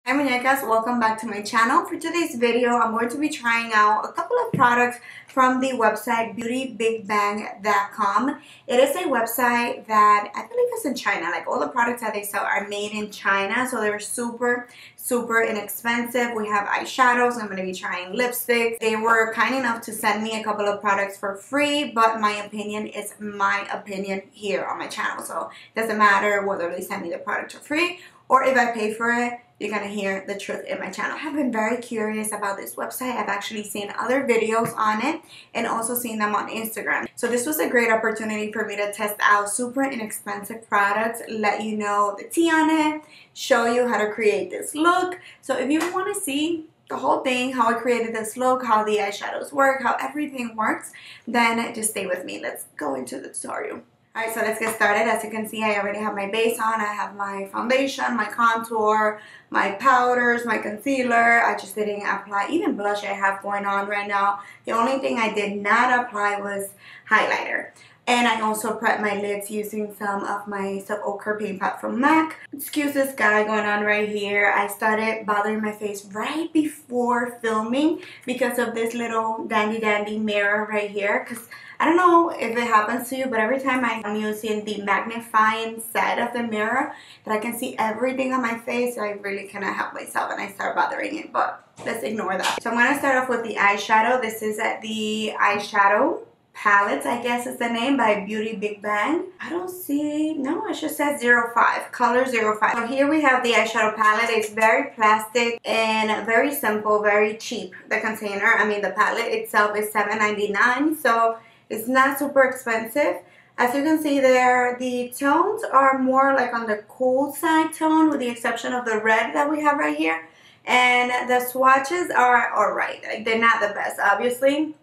Hi muñecas, welcome back to my channel. For today's video, I'm going to be trying out a couple of products from the website BeautyBigBang.com. It is a website that I believe is in China. Like all the products that they sell are made in China, so they're super inexpensive. We have eyeshadows. I'm going to be trying lipsticks. They were kind enough to send me a couple of products for free, but my opinion is my opinion here on my channel. So it doesn't matter whether they send me the product for free or if I pay for it. You're gonna hear the truth in my channel. I have been very curious about this website. I've actually seen other videos on it and also seen them on Instagram. So this was a great opportunity for me to test out super inexpensive products, let you know the tea on it, show you how to create this look. So if you want to see the whole thing, how I created this look, how the eyeshadows work, how everything works, then just stay with me. Let's go into the tutorial. Alright, so let's get started. As you can see, I already have my base on. I have my foundation, my contour, my powders, my concealer. I just didn't apply even blush I have going on right now. The only thing I did not apply was highlighter. And I also prepped my lids using some of my Sub Ochre paint pot from MAC. Excuse this guy going on right here. I started bothering my face right before filming because of this little dandy mirror right here. Because I don't know if it happens to you, but every time I'm using the magnifying side of the mirror that I can see everything on my face, I really cannot help myself and I start bothering it. But let's ignore that. So I'm going to start off with the eyeshadow. This is the eyeshadow palette, I guess is the name, by BeautyBigBang. I don't see, no, it just says 05, color 05. So here we have the eyeshadow palette. It's very plastic and very simple, very cheap. The container, I mean the palette itself is $7.99, so it's not super expensive. As you can see there, the tones are more like on the cool side tone with the exception of the red that we have right here. And the swatches are alright. Like, they're not the best, obviously.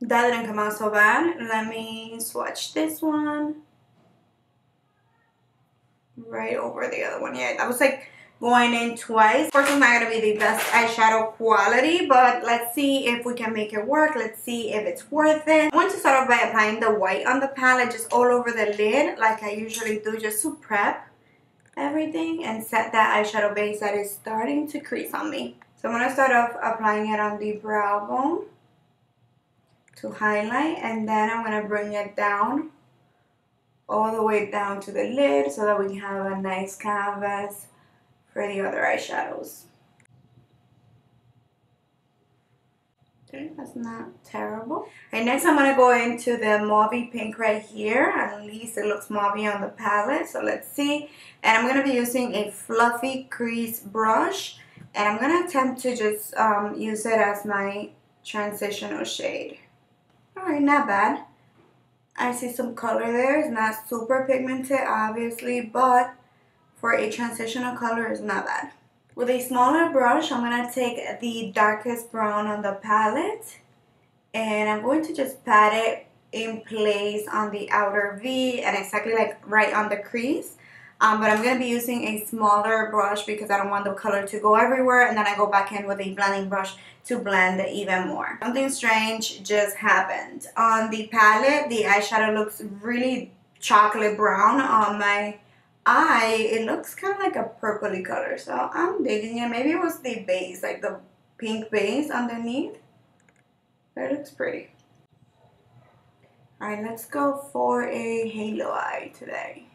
That didn't come out so bad. Let me swatch this one right over the other one. Yeah, that was like going in twice. Of course, it's not going to be the best eyeshadow quality, but let's see if we can make it work. Let's see if it's worth it. I'm going to start off by applying the white on the palette just all over the lid like I usually do, just to prep everything and set that eyeshadow base that is starting to crease on me. So I'm going to start off applying it on the brow bone to highlight, and then I'm going to bring it down all the way down to the lid so that we can have a nice canvas for the other eyeshadows. Okay, that's not terrible. And next I'm going to go into the mauvey pink right here. At least it looks mauvey on the palette, so let's see. And I'm going to be using a fluffy crease brush, and I'm going to attempt to just use it as my transitional shade. Alright, not bad. I see some color there. It's not super pigmented, obviously, but for a transitional color, it's not bad. With a smaller brush, I'm going to take the darkest brown on the palette, and I'm going to just pat it in place on the outer V and exactly like right on the crease. But I'm going to be using a smaller brush because I don't want the color to go everywhere, and then I go back in with a blending brush to blend it even more. Something strange just happened. On the palette, the eyeshadow looks really chocolate brown. On my eye, it looks kind of like a purpley color, so I'm digging it. Maybe it was the base, like the pink base underneath. But it looks pretty. Alright, let's go for a halo eye today.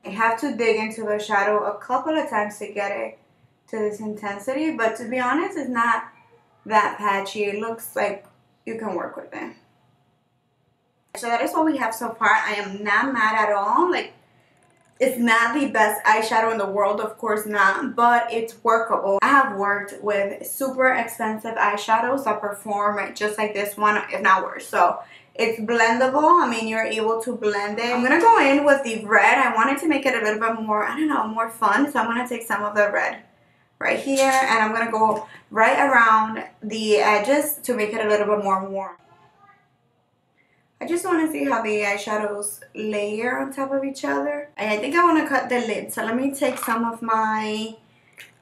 I have to dig into the shadow a couple of times to get it to this intensity, but to be honest, it's not that patchy. It looks like you can work with it. So that is what we have so far. I am not mad at all. Like, it's not the best eyeshadow in the world, of course not, but it's workable. I have worked with super expensive eyeshadows that perform just like this one, if not worse. So it's blendable. I mean, you're able to blend it. I'm going to go in with the red. I wanted to make it a little bit more, I don't know, more fun. So I'm going to take some of the red right here, and I'm going to go right around the edges to make it a little bit more warm. I just want to see how the eyeshadows layer on top of each other. And I think I want to cut the lid. So let me take some of my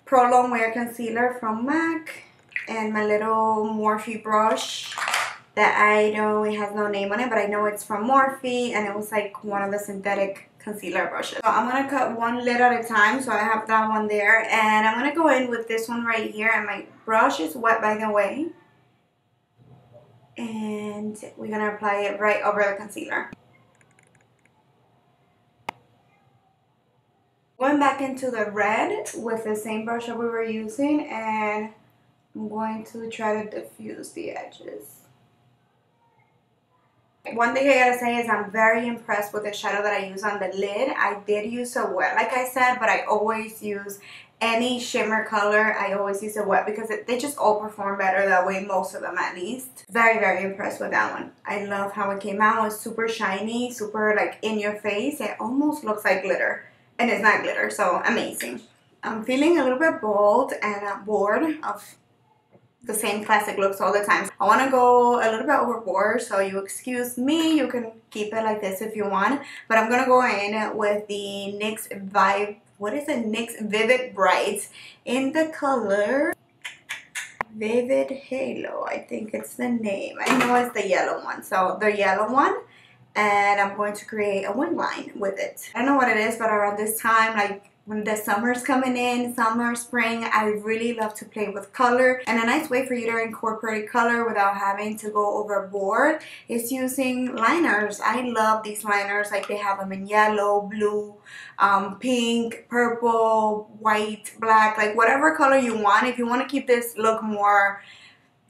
Pro Long Wear Concealer from MAC and my little Morphe brush that I know it has no name on it, but I know it's from Morphe, and it was like one of the synthetic concealer brushes. So I'm going to cut one lid at a time, so I have that one there. And I'm going to go in with this one right here, and my brush is wet by the way. And we're going to apply it right over the concealer. Going back into the red with the same brush that we were using, and I'm going to try to diffuse the edges. One thing I gotta say is I'm very impressed with the shadow that I use on the lid. I did use a wet, like I said, but I always use any shimmer color. I always use a wet because they just all perform better that way, most of them at least. Very, very impressed with that one. I love how it came out. It's super shiny, super like in your face. It almost looks like glitter, and it's not glitter, so amazing. I'm feeling a little bit bold and bored of the same classic looks all the time. I want to go a little bit overboard, so you excuse me. You can keep it like this if you want, but I'm gonna go in with the NYX Vibe. What is it? NYX Vivid Brights in the color Vivid Halo. I think it's the name. I know it's the yellow one. So the yellow one, and I'm going to create a wing line with it. I don't know what it is, but around this time, like when the summer's coming in, summer, spring, I really love to play with color. And a nice way for you to incorporate color without having to go overboard is using liners. I love these liners. Like they have them in yellow, blue, pink, purple, white, black, like whatever color you want. If you want to keep this look more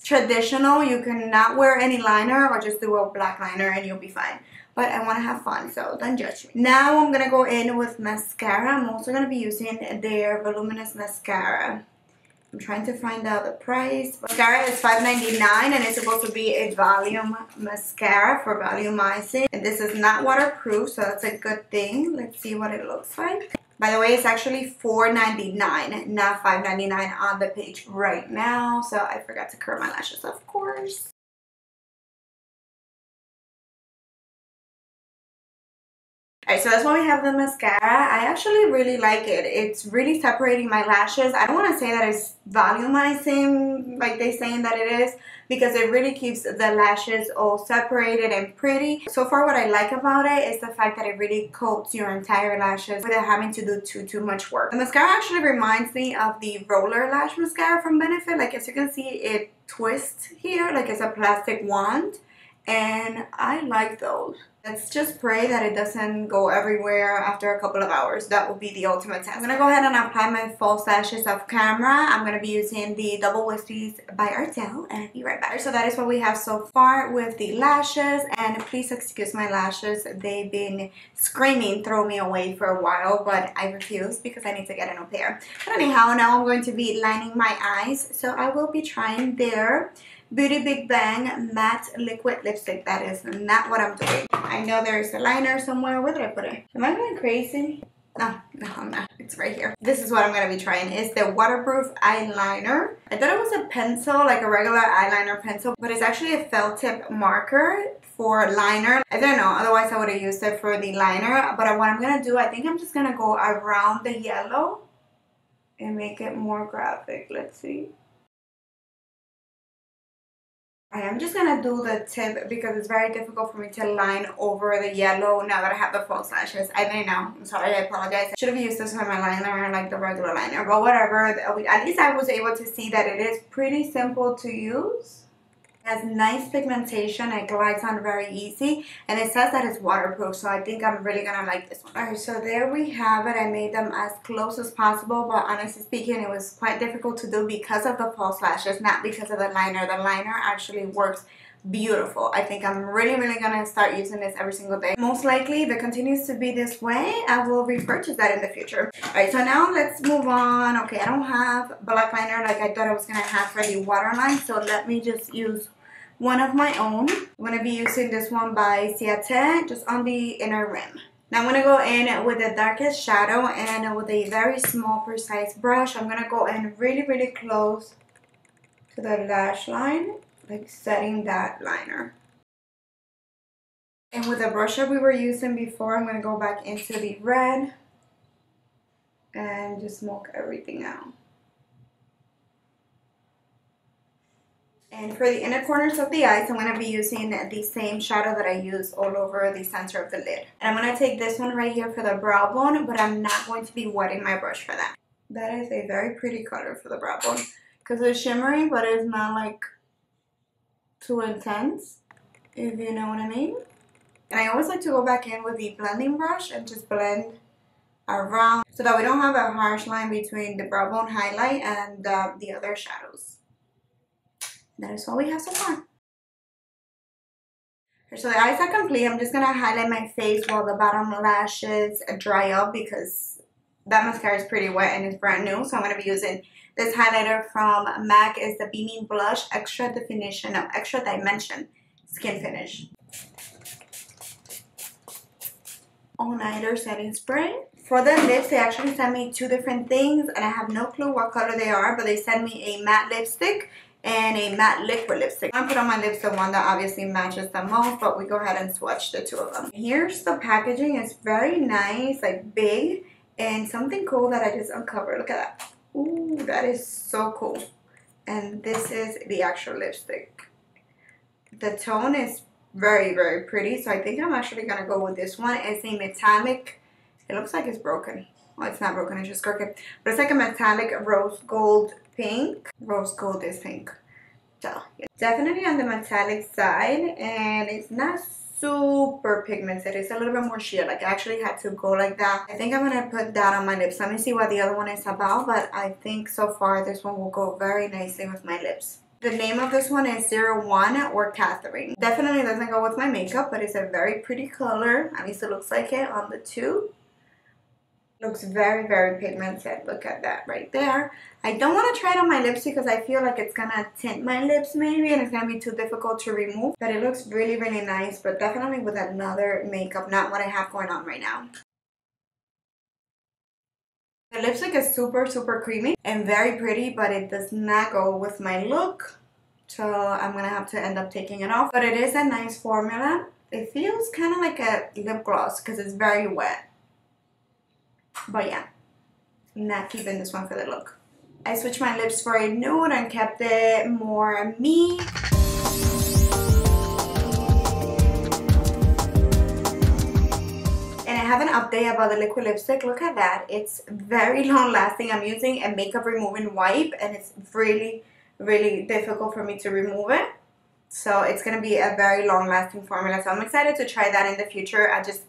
traditional, you can not wear any liner or just do a black liner and you'll be fine. But I want to have fun, so don't judge me. Now I'm going to go in with mascara. I'm also going to be using their voluminous mascara. I'm trying to find out the price. Mascara is $5.99 and it's supposed to be a volume mascara for volumizing. And this is not waterproof, so that's a good thing. Let's see what it looks like. By the way, it's actually $4.99, not $5.99 on the page right now. So I forgot to curl my lashes, of course. Alright, so that's why we have the mascara. I actually really like it. It's really separating my lashes. I don't want to say that it's volumizing like they're saying that it is, because it really keeps the lashes all separated and pretty. So far what I like about it is the fact that it really coats your entire lashes without having to do too much work. The mascara actually reminds me of the roller lash mascara from Benefit. Like as you can see, it twists here like it's a plastic wand, and I like those. Let's just pray that it doesn't go everywhere after a couple of hours. That would be the ultimate test. I'm going to go ahead and apply my false lashes off camera. I'm going to be using the Double Wispies by Ardell, and I'll be right back. So that is what we have so far with the lashes, and please excuse my lashes. They've been screaming throw me away for a while, but I refuse because I need to get a new pair. But anyhow, now I'm going to be lining my eyes. So I will be trying their BeautyBigBang matte liquid lipstick. That is not what I'm doing. I know there's a liner somewhere. Where did I put it? Am I going crazy? No, I'm not. It's right here. This is what I'm going to be trying. It's the waterproof eyeliner. I thought it was a pencil, like a regular eyeliner pencil, but it's actually a felt tip marker for liner. I don't know, otherwise I would have used it for the liner. But what I'm going to do, I think I'm just going to go around the yellow and make it more graphic. Let's see. I am just going to do the tip because it's very difficult for me to line over the yellow now that I have the false lashes. I didn't know. I'm sorry. I apologize. I should have used this for my liner, like the regular liner. But whatever. At least I was able to see that it is pretty simple to use. It has nice pigmentation. It glides on very easy. And it says that it's waterproof. So I think I'm really going to like this one. Alright, so there we have it. I made them as close as possible. But honestly speaking, it was quite difficult to do because of the false lashes, not because of the liner. The liner actually works beautiful. I think I'm really going to start using this every single day. Most likely, if it continues to be this way, I will repurchase that in the future. Alright, so now let's move on. Okay, I don't have black liner like I thought I was going to have for the waterline. So let me just use one of my own. I'm going to be using this one by Ciate, just on the inner rim. Now I'm going to go in with the darkest shadow, and with a very small precise brush, I'm going to go in really close to the lash line, like setting that liner. And with the brush that we were using before, I'm going to go back into the red and just smoke everything out. And for the inner corners of the eyes, I'm going to be using the same shadow that I use all over the center of the lid. And I'm going to take this one right here for the brow bone, but I'm not going to be wetting my brush for that. That is a very pretty color for the brow bone because it's shimmery, but it's not like too intense, if you know what I mean. And I always like to go back in with the blending brush and just blend around so that we don't have a harsh line between the brow bone highlight and the other shadows. That is all we have so far. So the eyes are complete. I'm just going to highlight my face while the bottom lashes dry up because that mascara is pretty wet and it's brand new. So I'm going to be using this highlighter from MAC. It's the Beaming Blush Extra Dimension Skin Finish. All-Nighter Setting Spray. For the lips, they actually sent me two different things and I have no clue what color they are, but they sent me a matte lipstick and a matte liquid lipstick. I'm going to put on my lips the one that obviously matches the most, but we go ahead and swatch the two of them. Here's the packaging. It's very nice, like big, and something cool that I just uncovered. Look at that. Ooh, that is so cool. And this is the actual lipstick. The tone is very, very pretty, so I think I'm actually going to go with this one. It's a metallic. It looks like it's broken. Well, it's not broken, it's just crooked. But it's like a metallic rose gold pink. Rose gold is pink. So, yeah. Definitely on the metallic side. And it's not super pigmented. It's a little bit more sheer. Like, I actually had to go like that. I think I'm going to put that on my lips. Let me see what the other one is about. But I think so far this one will go very nicely with my lips. The name of this one is 01 or Catherine. Definitely doesn't go with my makeup, but it's a very pretty color. At least it looks like it on the tube. Looks very, very pigmented. Look at that right there. I don't want to try it on my lips because I feel like it's going to tint my lips maybe and it's going to be too difficult to remove. But it looks really, really nice, but definitely with another makeup, not what I have going on right now. The lipstick is super, super creamy and very pretty, but it does not go with my look. So I'm going to have to end up taking it off. But it is a nice formula. It feels kind of like a lip gloss because it's very wet. But yeah, not keeping this one for the look. I switched my lips for a nude and kept it more me. And I have an update about the liquid lipstick. Look at that. It's very long lasting. I'm using a makeup removing wipe and it's really, really difficult for me to remove it. So it's going to be a very long lasting formula. So I'm excited to try that in the future. It just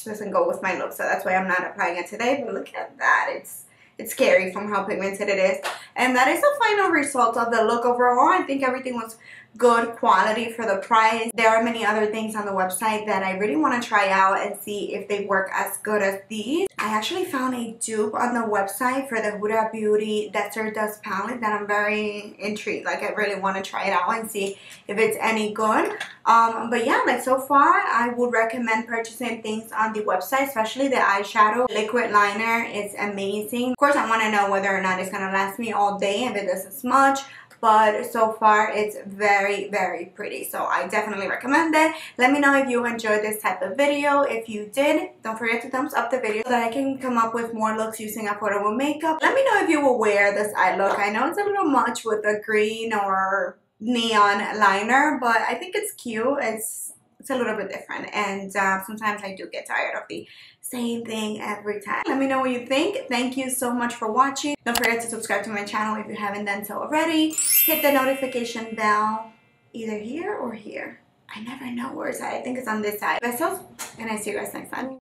doesn't go with my look, so that's why I'm not applying it today. But look at that. It's scary from how pigmented it is. And that is the final result of the look overall. I think everything was good quality for the price. There are many other things on the website that I really want to try out and see if they work as good as these. I actually found a dupe on the website for the Huda Beauty Desert Dust palette that I'm very intrigued. Like, I really want to try it out and see if it's any good. But yeah, like so far, I would recommend purchasing things on the website, especially the eyeshadow liquid liner. It's amazing. Of course, I want to know whether or not it's going to last me all day if it doesn't smudge. But so far it's very, very pretty, so I definitely recommend it. Let me know if you enjoyed this type of video. If you did, don't forget to thumbs up the video so that I can come up with more looks using affordable makeup. Let me know if you will wear this eye look. I know it's a little much with the green or neon liner, but I think it's cute. It's a little bit different, and sometimes I do get tired of the same thing every time. Let me know what you think. Thank you so much for watching. Don't forget to subscribe to my channel if you haven't done so already. Hit the notification bell either here or here. I never know where it's at. I think it's on this side. Besos, and I see you guys next time.